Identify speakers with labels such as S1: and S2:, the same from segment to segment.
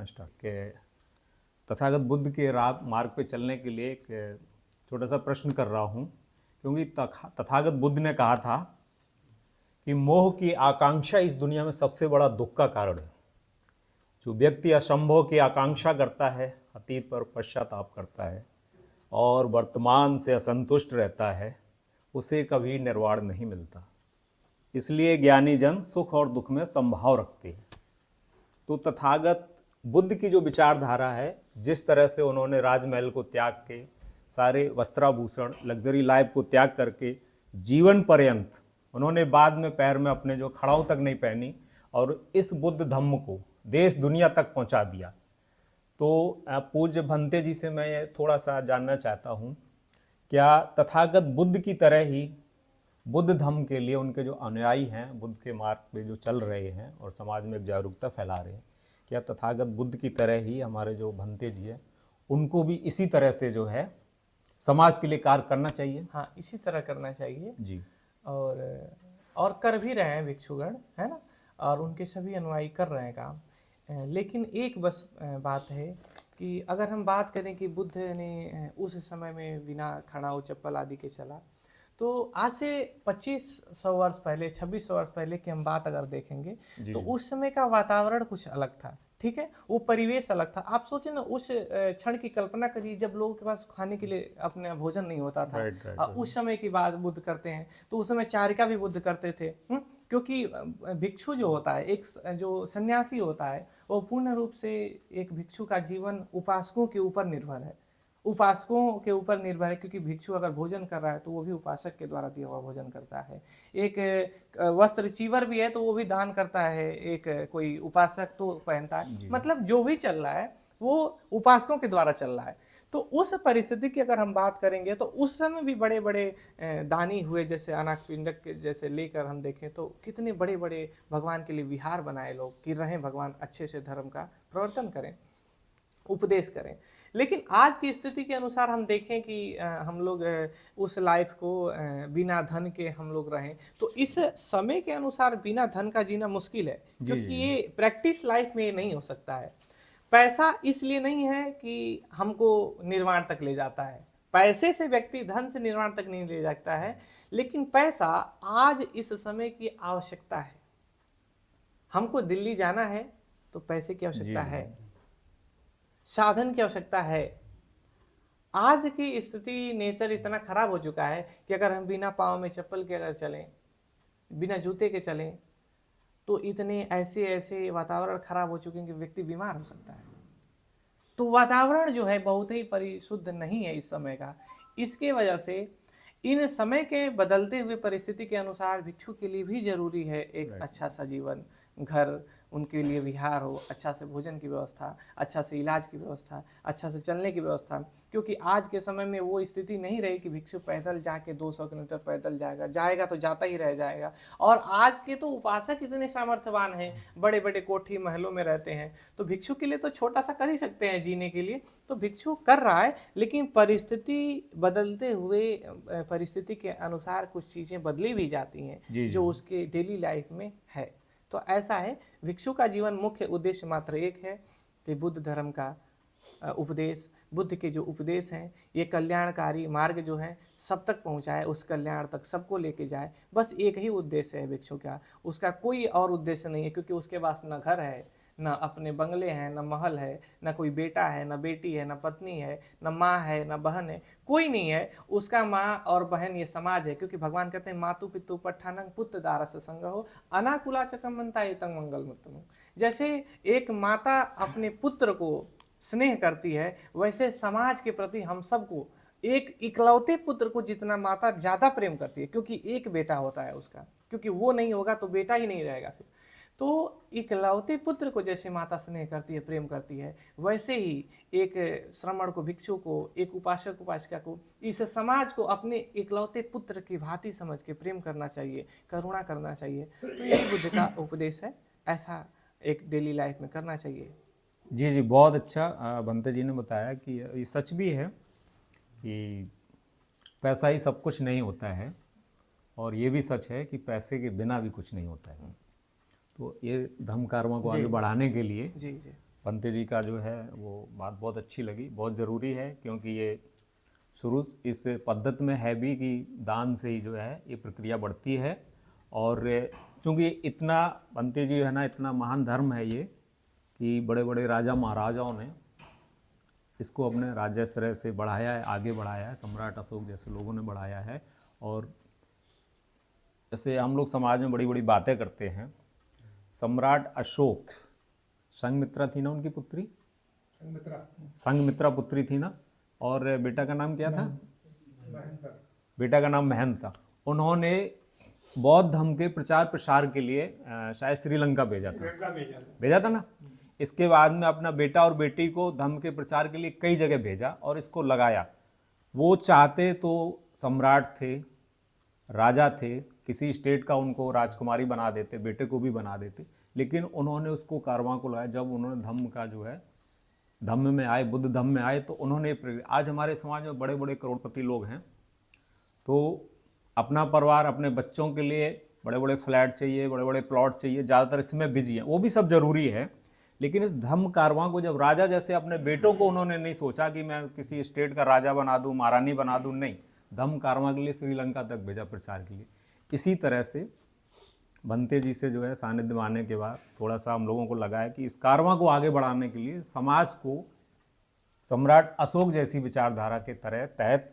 S1: Start के तथागत बुद्ध के राह मार्ग पे चलने के लिए एक छोटा सा प्रश्न कर रहा हूँ, क्योंकि तथागत बुद्ध ने कहा था कि मोह की आकांक्षा इस दुनिया में सबसे बड़ा दुख का कारण है। जो व्यक्ति असंभव की आकांक्षा करता है, अतीत पर पश्चाताप करता है और वर्तमान से असंतुष्ट रहता है, उसे कभी निर्वाण नहीं मिलता। इसलिए ज्ञानी जन सुख और दुख में संभाव रखते हैं। तो तथागत बुद्ध की जो विचारधारा है, जिस तरह से उन्होंने राजमहल को त्याग के, सारे वस्त्राभूषण लग्जरी लाइफ को त्याग करके जीवन पर्यंत उन्होंने बाद में पैर में अपने जो खड़ाऊ तक नहीं पहनी और इस बुद्ध धम्म को देश दुनिया तक पहुंचा दिया। तो पूज्य भंते जी से मैं ये थोड़ा सा जानना चाहता हूँ, क्या तथागत बुद्ध की तरह ही बुद्ध धम्म के लिए उनके जो अनुयायी हैं, बुद्ध के मार्ग पे जो चल रहे हैं और समाज में एक जागरूकता फैला रहे हैं, क्या तथागत बुद्ध की तरह ही हमारे जो भंते जी है उनको भी इसी तरह से जो है समाज के लिए कार्य करना चाहिए?
S2: हाँ, इसी तरह करना चाहिए
S1: जी।
S2: और कर भी रहे हैं भिक्षुगण, है ना, और उनके सभी अनुयायी कर रहे हैं काम। लेकिन एक बस बात है कि अगर हम बात करें कि बुद्ध ने उस समय में बिना खड़ाऊ चप्पल आदि के चला, तो आज से 2500 वर्ष पहले, 2600 वर्ष पहले की हम बात अगर देखेंगे तो उस समय का वातावरण कुछ अलग था। ठीक है, वो परिवेश अलग था। आप सोचे ना, उस क्षण की कल्पना करिए जब लोगों के पास खाने के लिए अपने भोजन नहीं होता था। उस समय की बात बुद्ध करते हैं, तो उस समय चारिका भी बुद्ध करते थे। क्योंकि भिक्षु जो होता है, एक जो सन्यासी होता है, वो पूर्ण रूप से एक भिक्षु का जीवन उपासकों के ऊपर निर्भर है, उपासकों के ऊपर निर्भर है। क्योंकि भिक्षु अगर भोजन कर रहा है तो वो भी उपासक के द्वारा दिया हुआ भोजन करता है। एक वस्त्र चीवर भी है तो वो भी दान करता है, एक कोई उपासक तो पहनता है। मतलब जो भी चल रहा है वो उपासकों के द्वारा चल रहा है। तो उस परिस्थिति की अगर हम बात करेंगे तो उस समय भी बड़े बड़े दानी हुए, जैसे अनाकपिंडक के जैसे लेकर हम देखें तो कितने बड़े बड़े भगवान के लिए विहार बनाए लोग कि रहें भगवान, अच्छे से धर्म का प्रवर्तन करें, उपदेश करें। लेकिन आज की स्थिति के अनुसार हम देखें कि हम लोग उस लाइफ को बिना धन के हम लोग रहें, तो इस समय के अनुसार बिना धन का जीना मुश्किल है। क्योंकि ये प्रैक्टिस लाइफ में नहीं हो सकता है। पैसा इसलिए नहीं है कि हमको निर्वाण तक ले जाता है, पैसे से व्यक्ति धन से निर्वाण तक नहीं ले जाता है, लेकिन पैसा आज इस समय की आवश्यकता है। हमको दिल्ली जाना है तो पैसे की आवश्यकता है, साधन की आवश्यकता है। आज की स्थिति, नेचर इतना खराब हो चुका है कि अगर हम बिना पाँव में चप्पल के अगर चलें, बिना जूते के चलें, तो इतने ऐसे ऐसे वातावरण खराब हो चुके हैं कि व्यक्ति बीमार हो सकता है। तो वातावरण जो है बहुत ही परिशुद्ध नहीं है इस समय का। इसके वजह से इन समय के बदलते हुए परिस्थिति के अनुसार भिक्षु के लिए भी जरूरी है एक अच्छा सा जीवन, घर, उनके लिए विहार हो, अच्छा से भोजन की व्यवस्था, अच्छा से इलाज की व्यवस्था, अच्छा से चलने की व्यवस्था। क्योंकि आज के समय में वो स्थिति नहीं रही कि भिक्षु पैदल जाके 200 किलोमीटर पैदल जाएगा तो जाता ही रह जाएगा। और आज के तो उपासक इतने सामर्थ्यवान हैं, बड़े बड़े कोठी महलों में रहते हैं, तो भिक्षु के लिए तो छोटा सा कर ही सकते हैं जीने के लिए। तो भिक्षु कर रहा है, लेकिन परिस्थिति बदलते हुए परिस्थिति के अनुसार कुछ चीज़ें बदली भी जाती हैं जो उसके डेली लाइफ में है। तो ऐसा है, भिक्षु का जीवन मुख्य उद्देश्य मात्र एक है कि बुद्ध धर्म का उपदेश, बुद्ध के जो उपदेश हैं, ये कल्याणकारी मार्ग जो है सब तक पहुंचाए, उस कल्याण तक सबको लेके जाए। बस एक ही उद्देश्य है भिक्षु का, उसका कोई और उद्देश्य नहीं है। क्योंकि उसके पास न घर है, न अपने बंगले हैं, न महल है, न कोई बेटा है, न बेटी है, न पत्नी है, न माँ है, न बहन है, कोई नहीं है। उसका माँ और बहन ये समाज है। क्योंकि भगवान कहते हैं मातु पितु पट्ठानंग पुत्र दारस संग हो अनाकुला चकमंता एतंग मंगल मुत्तम। जैसे एक माता अपने पुत्र को स्नेह करती है, वैसे समाज के प्रति हम सबको, एक इकलौते पुत्र को जितना माता ज्यादा प्रेम करती है, क्योंकि एक बेटा होता है उसका, क्योंकि वो नहीं होगा तो बेटा ही नहीं रहेगा फिर। तो इकलौते पुत्र को जैसे माता स्नेह करती है, प्रेम करती है, वैसे ही एक श्रमण को, भिक्षु को, एक उपासक उपासिका को, इस समाज को अपने इकलौते पुत्र की भांति समझ के प्रेम करना चाहिए, करुणा करना चाहिए। तो यही बुद्ध का उपदेश है, ऐसा एक डेली लाइफ में करना चाहिए।
S1: जी, बहुत अच्छा भंते जी ने बताया कि ये सच भी है कि पैसा ही सब कुछ नहीं होता है, और ये भी सच है कि पैसे के बिना भी कुछ नहीं होता है। तो ये धम्म कर्म को आगे बढ़ाने के लिए पंते जी का जो है वो बात बहुत अच्छी लगी, बहुत ज़रूरी है, क्योंकि ये शुरू इस पद्धति में है भी कि दान से ही जो है ये प्रक्रिया बढ़ती है। और चूँकि इतना पंते जी है ना, इतना महान धर्म है ये कि बड़े बड़े राजा महाराजाओं ने इसको अपने राज्याश्रय से बढ़ाया है, आगे बढ़ाया है, सम्राट अशोक जैसे लोगों ने बढ़ाया है। और जैसे हम लोग समाज में बड़ी बड़ी बातें करते हैं, सम्राट अशोक, संघमित्रा थी ना उनकी पुत्री, संघमित्रा पुत्री थी ना, और बेटा का नाम क्या था? बेटा का नाम महेंद्र था। उन्होंने बौद्ध धर्म के प्रचार प्रसार के लिए शायद श्रीलंका भेजा था ना। इसके बाद में अपना बेटा और बेटी को धर्म के प्रचार के लिए कई जगह भेजा और इसको लगाया। वो चाहते तो सम्राट थे, राजा थे, किसी स्टेट का उनको राजकुमारी बना देते, बेटे को भी बना देते, लेकिन उन्होंने उसको कारवां को लगाया। जब उन्होंने धम्म का जो है, धम्म में आए, बुद्ध धम्म में आए, तो उन्होंने आज हमारे समाज में बड़े बड़े करोड़पति लोग हैं, तो अपना परिवार, अपने बच्चों के लिए बड़े बड़े फ्लैट चाहिए, बड़े बड़े प्लॉट चाहिए, ज़्यादातर इसमें बिजी हैं, वो भी सब जरूरी है। लेकिन इस धम्म कारवां को जब राजा जैसे अपने बेटों को उन्होंने नहीं सोचा कि मैं किसी स्टेट का राजा बना दूं, महारानी बना दूं, नहीं, धम्म कारवां के लिए श्रीलंका तक भेजा प्रचार के लिए। इसी तरह से भंते जी से जो है सानिध्य में आने के बाद थोड़ा सा हम लोगों को लगा है कि इस कारवां को आगे बढ़ाने के लिए समाज को सम्राट अशोक जैसी विचारधारा के तहत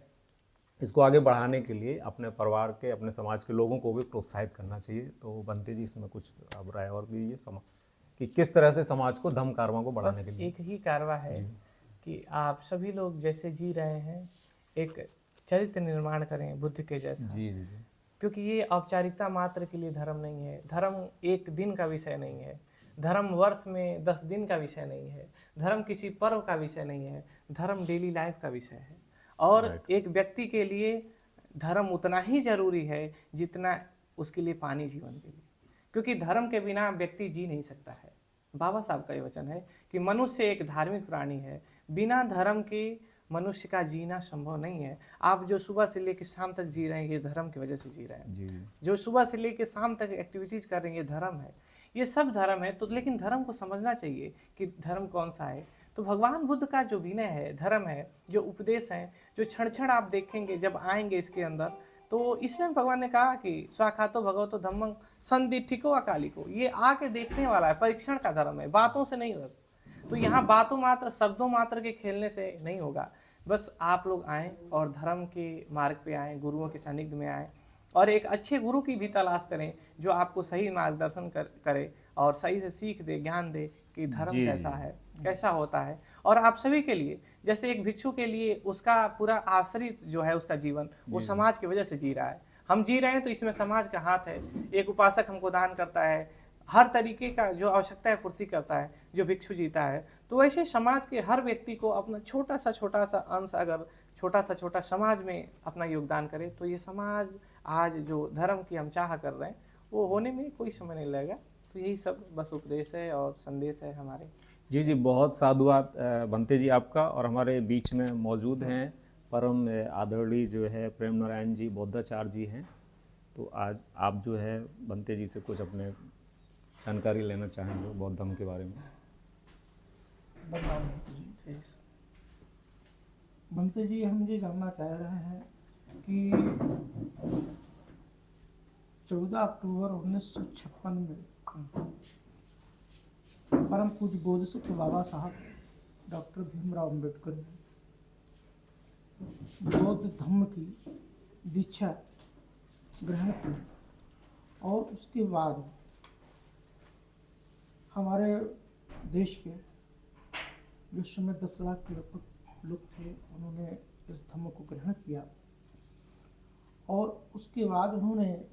S1: इसको आगे बढ़ाने के लिए अपने परिवार के, अपने समाज के लोगों को भी प्रोत्साहित करना चाहिए। तो भंते जी इसमें कुछ अब राय और दीजिए कि किस तरह से समाज को धम्म कारवां को बढ़ाने के लिए।
S2: एक ही कारवा है कि आप सभी लोग जैसे जी रहे हैं, एक चरित्र निर्माण करें बुद्ध के जैसा।
S1: जी जी जी।
S2: क्योंकि ये औपचारिकता मात्र के लिए धर्म नहीं है। धर्म एक दिन का विषय नहीं है, धर्म वर्ष में 10 दिन का विषय नहीं है, धर्म किसी पर्व का विषय नहीं है, धर्म डेली लाइफ का विषय है। और एक व्यक्ति के लिए धर्म उतना ही जरूरी है जितना उसके लिए पानी जीवन के लिए, क्योंकि धर्म के बिना व्यक्ति जी नहीं सकता है। बाबा साहब का ये वचन है कि मनुष्य एक धार्मिक प्राणी है, बिना धर्म के मनुष्य का जीना संभव नहीं है। आप जो सुबह से लेकर शाम तक जी रहे हैं, ये धर्म की वजह से जी रहे हैं।
S1: जी।
S2: जो सुबह से लेकर शाम तक एक्टिविटीज कर रहे हैं, ये धर्म है, ये सब धर्म है। तो लेकिन धर्म को समझना चाहिए कि धर्म कौन सा है। तो भगवान बुद्ध का जो विनय है, धर्म है, जो उपदेश है, जो क्षण क्षण आप देखेंगे जब आएंगे इसके अंदर, तो इसमें भगवान ने कहा कि स्वाखातो भगवतो धम्मं संदिठिको अकालिको, ये आके देखने वाला है, परीक्षण का धर्म है, बातों से नहीं बस। तो यहाँ बातों मात्र, शब्दों मात्र के खेलने से नहीं होगा। बस आप लोग आएँ और धर्म के मार्ग पे आएँ, गुरुओं के सानिध्य में आएँ, और एक अच्छे गुरु की भी तलाश करें जो आपको सही मार्गदर्शन करे और सही से सीख दे, ज्ञान दे कि धर्म कैसा है, कैसा होता है। और आप सभी के लिए, जैसे एक भिक्षु के लिए उसका पूरा आश्रित जो है उसका जीवन, वो समाज की वजह से जी रहा है। हम जी रहे हैं तो इसमें समाज का हाथ है। एक उपासक हमको दान करता है, हर तरीके का जो आवश्यकता है पूर्ति करता है, जो भिक्षु जीता है। तो वैसे समाज के हर व्यक्ति को अपना छोटा सा अंश, अगर छोटा समाज में अपना योगदान करे, तो ये समाज आज जो धर्म की हम चाह कर रहे हैं वो होने में कोई समय नहीं लगेगा। तो यही सब बस उपदेश है और संदेश है हमारे।
S1: जी जी, बहुत साधुवाद भंते जी आपका। और हमारे बीच में मौजूद हैं परम आदरणीय जो है प्रेम नारायण जी बौद्धाचार्य जी हैं। तो आज आप जो है भंते जी से कुछ अपने जानकारी लेना चाहेंगे बौद्ध धर्म के बारे में।
S3: भंते जी, हम ये जानना चाह रहे हैं कि 14 अक्टूबर 1956 में परम पूज्य बोधिसत्व बाबा साहब डॉक्टर भीमराव अम्बेडकर ने बौद्ध धर्म की दीक्षा ग्रहण की, और उसके बाद हमारे देश के जो समय 10 लाख के लगभग लोग थे, उन्होंने इस धर्म को ग्रहण किया। और उसके बाद उन्होंने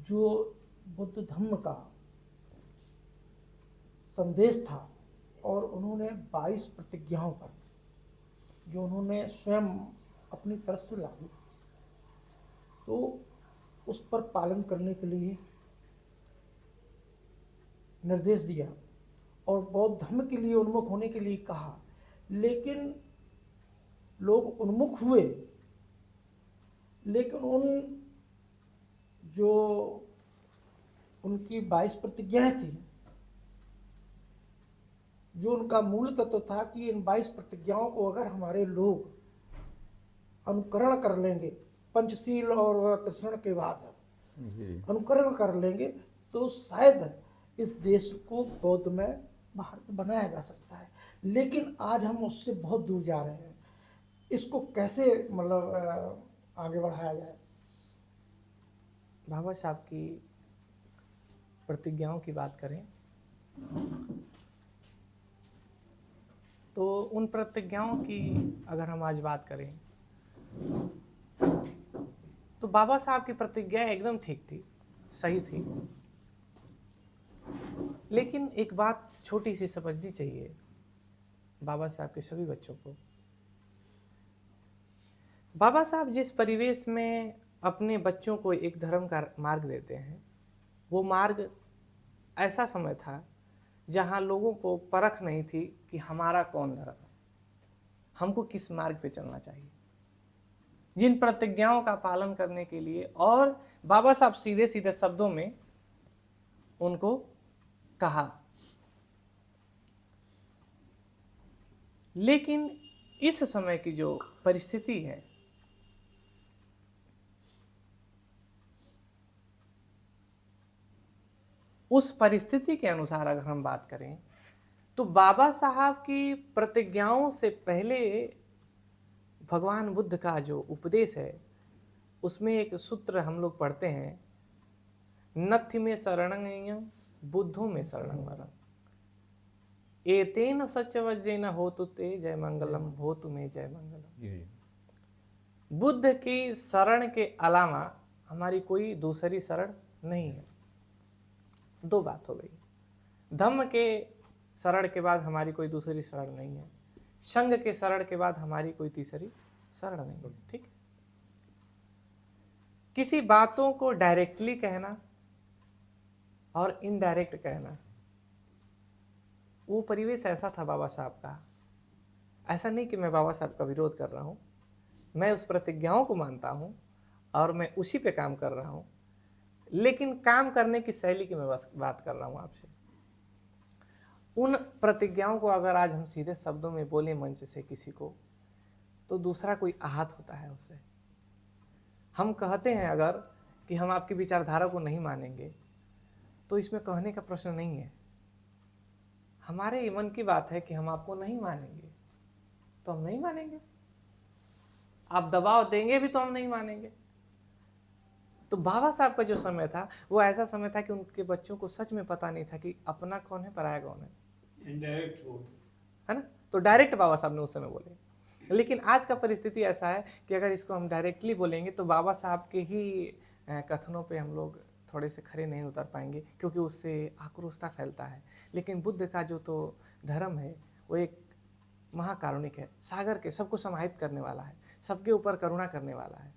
S3: जो बुद्ध धर्म का संदेश था, और उन्होंने 22 प्रतिज्ञाओं पर जो उन्होंने स्वयं अपनी तरफ से लागू, तो उस पर पालन करने के लिए निर्देश दिया और बौद्ध धर्म के लिए उन्मुख होने के लिए कहा। लेकिन लोग उन्मुख हुए, लेकिन जो उनकी 22 प्रतिज्ञाएं थी जो उनका मूल तत्व था कि इन 22 प्रतिज्ञाओं को अगर हमारे लोग अनुकरण कर लेंगे, पंचशील और तृष्ण के बाद
S1: जी
S3: अनुकरण कर लेंगे, तो शायद इस देश को बौद्धमय भारत बनाया जा सकता है। लेकिन आज हम उससे बहुत दूर जा रहे हैं। इसको कैसे मतलब आगे बढ़ाया जाए?
S2: बाबा साहब की प्रतिज्ञाओं की बात करें तो उन प्रतिज्ञाओं की अगर हम आज बात करें तो बाबा साहब की प्रतिज्ञा एकदम ठीक थी, सही थी। लेकिन एक बात छोटी सी समझनी चाहिए बाबा साहब के सभी बच्चों को। बाबा साहब जिस परिवेश में अपने बच्चों को एक धर्म का मार्ग देते हैं, वो मार्ग ऐसा समय था जहाँ लोगों को परख नहीं थी कि हमारा कौन धर्म है, हमको किस मार्ग पे चलना चाहिए। जिन प्रतिज्ञाओं का पालन करने के लिए, और बाबा साहब सीधे सीधे शब्दों में उनको कहा। लेकिन इस समय की जो परिस्थिति है, उस परिस्थिति के अनुसार अगर हम बात करें तो बाबा साहब की प्रतिज्ञाओं से पहले भगवान बुद्ध का जो उपदेश है उसमें एक सूत्र हम लोग पढ़ते हैं, नत्थि में शरणं बुद्धो में शरणं वरं एतेन सच्चवज्जेन होतु ते जय मंगलम होतु में जय मंगलम।
S1: जी
S2: बुद्ध की शरण के अलावा हमारी कोई दूसरी शरण नहीं है। दो बात हो गई। धम्म के शरण के बाद हमारी कोई दूसरी शरण नहीं है, संघ के शरण के बाद हमारी कोई तीसरी शरण नहीं है। ठीक है? किसी बातों को डायरेक्टली कहना और इनडायरेक्ट कहना, वो परिवेश ऐसा था बाबा साहब का। ऐसा नहीं कि मैं बाबा साहब का विरोध कर रहा हूँ, मैं उस प्रतिज्ञाओं को मानता हूँ और मैं उसी पे काम कर रहा हूँ, लेकिन काम करने की शैली की मैं बस बात कर रहा हूँ आपसे। उन प्रतिज्ञाओं को अगर आज हम सीधे शब्दों में बोले मंच से किसी को, तो दूसरा कोई आहत होता है उससे। हम कहते हैं अगर कि हम आपकी विचारधारा को नहीं मानेंगे, तो इसमें कहने का प्रश्न नहीं है। हमारे मन की बात है कि हम आपको नहीं मानेंगे तो हम नहीं मानेंगे, आप दबाव देंगे भी तो हम नहीं मानेंगे। तो बाबा साहब का जो समय था वो ऐसा समय था कि उनके बच्चों को सच में पता नहीं था कि अपना कौन है पराया कौन है,
S3: इनडायरेक्ट हो,
S2: है ना। तो डायरेक्ट बाबा साहब ने उस समय बोले। लेकिन आज का परिस्थिति ऐसा है कि अगर इसको हम डायरेक्टली बोलेंगे तो बाबा साहब के ही कथनों पे हम लोग थोड़े से खड़े नहीं उतर पाएंगे, क्योंकि उससे आक्रोशता फैलता है। लेकिन बुद्ध का जो तो धर्म है वो एक महाकारुणिक है, सागर के सबको समाहित करने वाला है, सबके ऊपर करुणा करने वाला है।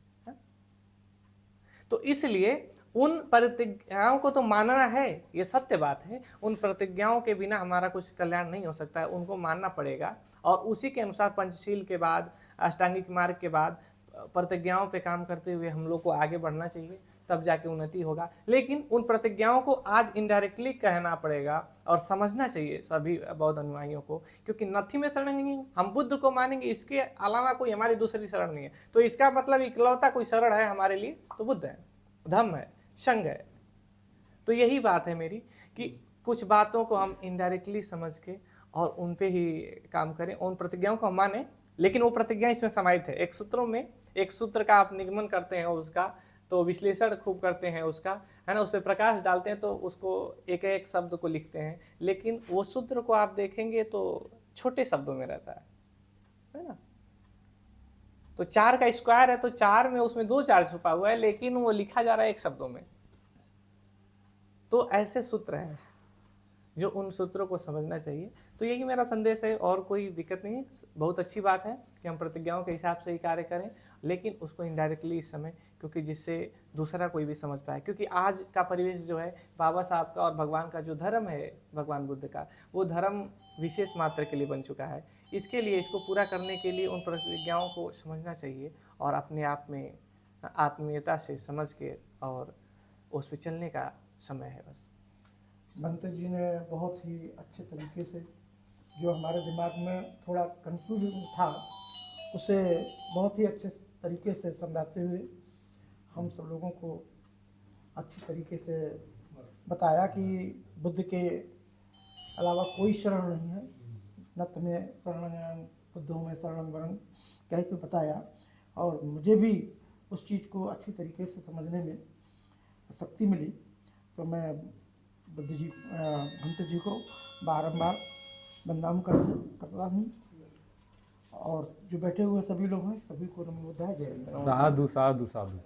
S2: तो इसलिए उन प्रतिज्ञाओं को तो मानना है, ये सत्य बात है। उन प्रतिज्ञाओं के बिना हमारा कुछ कल्याण नहीं हो सकता है, उनको मानना पड़ेगा। और उसी के अनुसार पंचशील के बाद, अष्टांगिक मार्ग के बाद प्रतिज्ञाओं पे काम करते हुए हम लोग को आगे बढ़ना चाहिए, तब जाके उन्नति होगा। लेकिन उन प्रतिज्ञाओं को आज इनडायरेक्टली कहना पड़ेगा और समझना चाहिए सभी बौद्ध अनुयायियों को, क्योंकि नथी में शरण नहीं है। हम बुद्ध को मानेंगे, इसके अलावा कोई हमारी दूसरी शरण नहीं है। तो इसका मतलब इकलौता कोई शरण है हमारे लिए तो बुद्ध है, धम्म है, संघ है। तो यही बात है मेरी कि कुछ बातों को हम इनडायरेक्टली समझ के और उन पे ही काम करें, उन प्रतिज्ञाओं को हम माने, लेकिन वो प्रतिज्ञा इसमें समाहित है। एक सूत्रों में, एक सूत्र का आप निगमन करते हैं, उसका तो विश्लेषण खूब करते हैं उसका, है ना, उस पर प्रकाश डालते हैं, तो उसको एक एक शब्द को लिखते हैं। लेकिन वो सूत्र को आप देखेंगे तो छोटे शब्दों में रहता है ना। तो 4 का स्क्वायर है तो 4 में उसमें 2 4 छुपा हुआ है, लेकिन वो लिखा जा रहा है एक शब्दों में। तो ऐसे सूत्र हैं जो उन सूत्रों को समझना चाहिए। तो यही मेरा संदेश है, और कोई दिक्कत नहीं है। बहुत अच्छी बात है कि हम प्रतिज्ञाओं के हिसाब से ही कार्य करें, लेकिन उसको इनडायरेक्टली इस समय, क्योंकि जिससे दूसरा कोई भी समझ पाए। क्योंकि आज का परिवेश जो है, बाबा साहब का और भगवान का जो धर्म है, भगवान बुद्ध का, वो धर्म विशेष मात्र के लिए बन चुका है। इसके लिए, इसको पूरा करने के लिए उन प्रतिज्ञाओं को समझना चाहिए और अपने आप में आत्मीयता से समझ के और उस पर चलने का समय है बस।
S3: बंते जी ने बहुत ही अच्छे तरीके से जो हमारे दिमाग में थोड़ा कन्फ्यूजन था उसे बहुत ही अच्छे तरीके से समझाते हुए हम सब लोगों को अच्छी तरीके से बताया कि बुद्ध के अलावा कोई शरण नहीं है, न तुम्हें शरण बुद्धों में शरण वरण कह के बताया। और मुझे भी उस चीज़ को अच्छी तरीके से समझने में शक्ति मिली। तो मैं बुद्ध जी भंत जी को बारंबार वंदना करता हूँ। और जो बैठे हुए सभी लोग हैं सभी को नमो बुद्धाय जय।
S1: साधु साधु साधु।